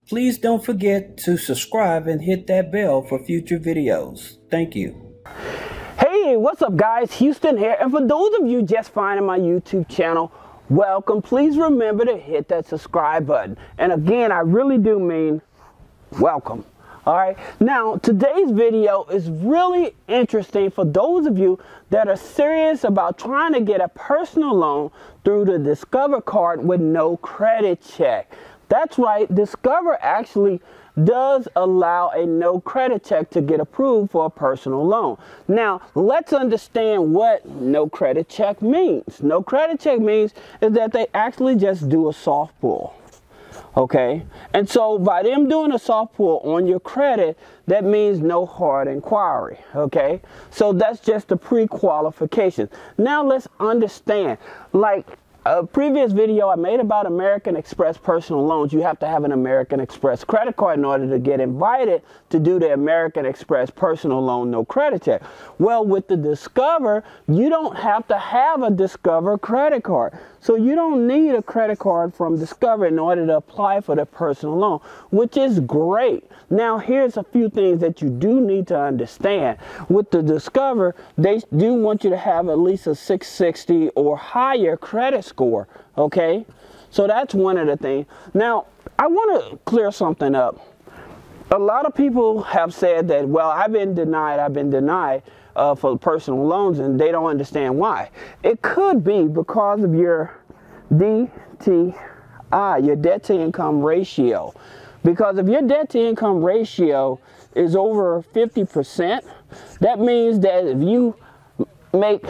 Please don't forget to subscribe and hit that bell for future videos. Thank you. Hey, what's up guys? Houston here, and for those of you just finding my YouTube channel, welcome. Please remember to hit that subscribe button. And again, I really do mean welcome. Alright, now today's video is really interesting for those of you that are serious about trying to get a personal loan through the Discover card with no credit check. That's right, Discover actually does allow a no credit check to get approved for a personal loan. Now, let's understand what no credit check means. No credit check means is that they actually just do a soft pull. Okay, and so by them doing a soft pull on your credit, that means no hard inquiry. Okay, so that's just the pre-qualification. Now let's understand, like a previous video I made about American Express personal loans, you have to have an American Express credit card in order to get invited to do the American Express personal loan no credit check. Well, with the Discover, you don't have to have a Discover credit card. So you don't need a credit card from Discover in order to apply for the personal loan, which is great. Now, here's a few things that you do need to understand. With the Discover, they do want you to have at least a 660 or higher credit score, okay? So that's one of the things. Now, I want to clear something up. A lot of people have said that, well, I've been denied for personal loans, and they don't understand why. It could be because of your DTI, your debt to income ratio. Because if your debt to income ratio is over 50%, that means that if you make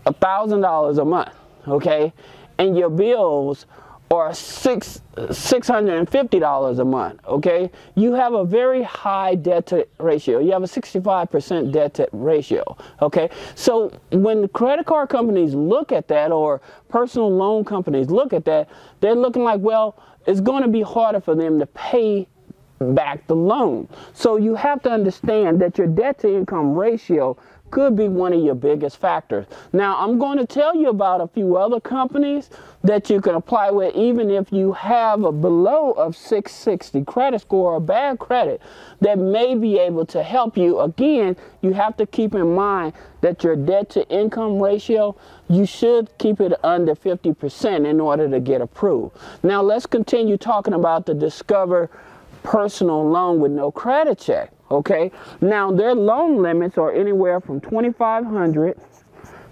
$1,000 a month, okay, and your bills are $650 a month, okay, you have a very high debt to ratio. You have a 65% debt to ratio, okay? So when the credit card companies look at that, or personal loan companies look at that, they're looking like, well, it's going to be harder for them to pay back the loan. So you have to understand that your debt to income ratio could be one of your biggest factors. Now, I'm going to tell you about a few other companies that you can apply with even if you have a below of 660 credit score or bad credit that may be able to help you. Again, you have to keep in mind that your debt to income ratio, you should keep it under 50% in order to get approved. Now, let's continue talking about the Discover personal loan with no credit check. Okay, now their loan limits are anywhere from $2,500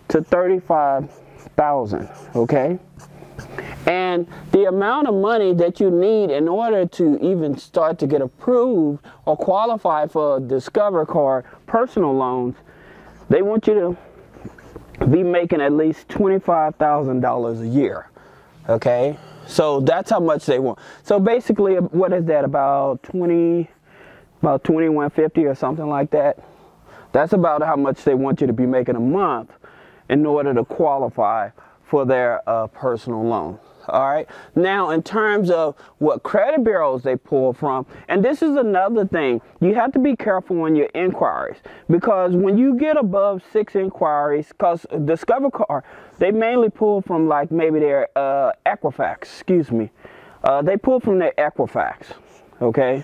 to $35,000. Okay, and the amount of money that you need in order to even start to get approved or qualify for a Discover card personal loans, they want you to be making at least $25,000 a year. Okay, so that's how much they want. So basically, what is that, about $2,150 or something like that? That's about how much they want you to be making a month in order to qualify for their personal loan. All right, now in terms of what credit bureaus they pull from, and this is another thing, you have to be careful on your inquiries, because when you get above 6 inquiries, because Discover card, they mainly pull from like maybe their Equifax, they pull from their Equifax, okay?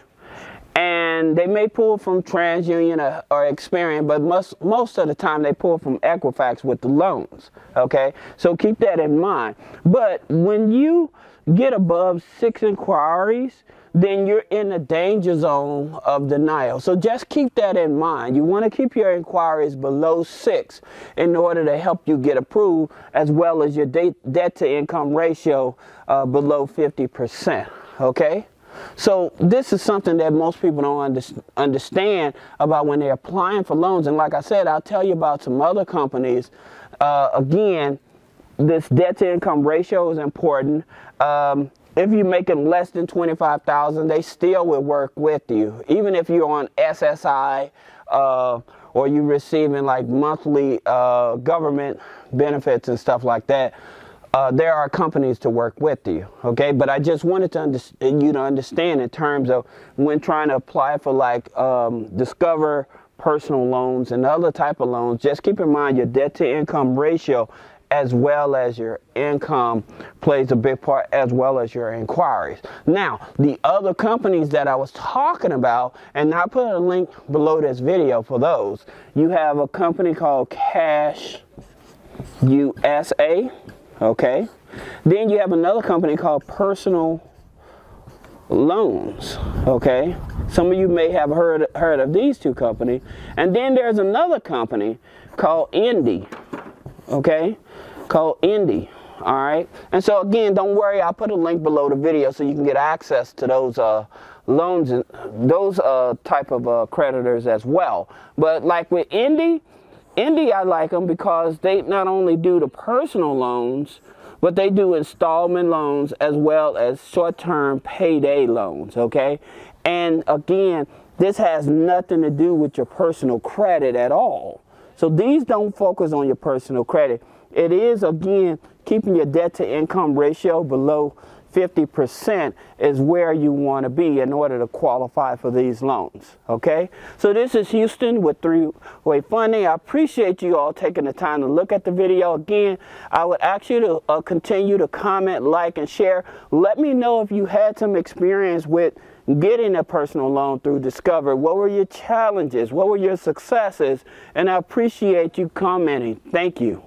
And they may pull from TransUnion or Experian, but most of the time they pull from Equifax with the loans, okay? So keep that in mind. But when you get above 6 inquiries, then you're in the danger zone of denial. So just keep that in mind. You want to keep your inquiries below 6 in order to help you get approved, as well as your debt to income ratio below 50%, okay? So this is something that most people don't understand about when they're applying for loans. And like I said, I'll tell you about some other companies. Again, this debt to income ratio is important. If you're making less than $25,000, they still will work with you. Even if you're on SSI or you're receiving like monthly government benefits and stuff like that, there are companies to work with you, okay? But I just wanted to you to understand in terms of when trying to apply for like Discover personal loans and other type of loans, just keep in mind your debt to income ratio as well as your income plays a big part, as well as your inquiries. Now, the other companies that I was talking about, and I put a link below this video for those. You have a company called Cash USA, okay? Then you have another company called Personal Loans, okay? Some of you may have heard of these two companies. And then there's another company called Indy, okay? Called Indy, all right? And so again, don't worry, I'll put a link below the video so you can get access to those loans and those type of creditors as well. But like with Indy, I like them because they not only do the personal loans, but they do installment loans as well as short-term payday loans, okay? And again, this has nothing to do with your personal credit at all. So these don't focus on your personal credit. It is, again, keeping your debt-to-income ratio below 50% is where you want to be in order to qualify for these loans, okay? So this is Houston with Three-Way Funding. I appreciate you all taking the time to look at the video. Again, I would ask you to continue to comment, like, and share. Let me know if you had some experience with getting a personal loan through Discover. What were your challenges? What were your successes? And I appreciate you commenting. Thank you.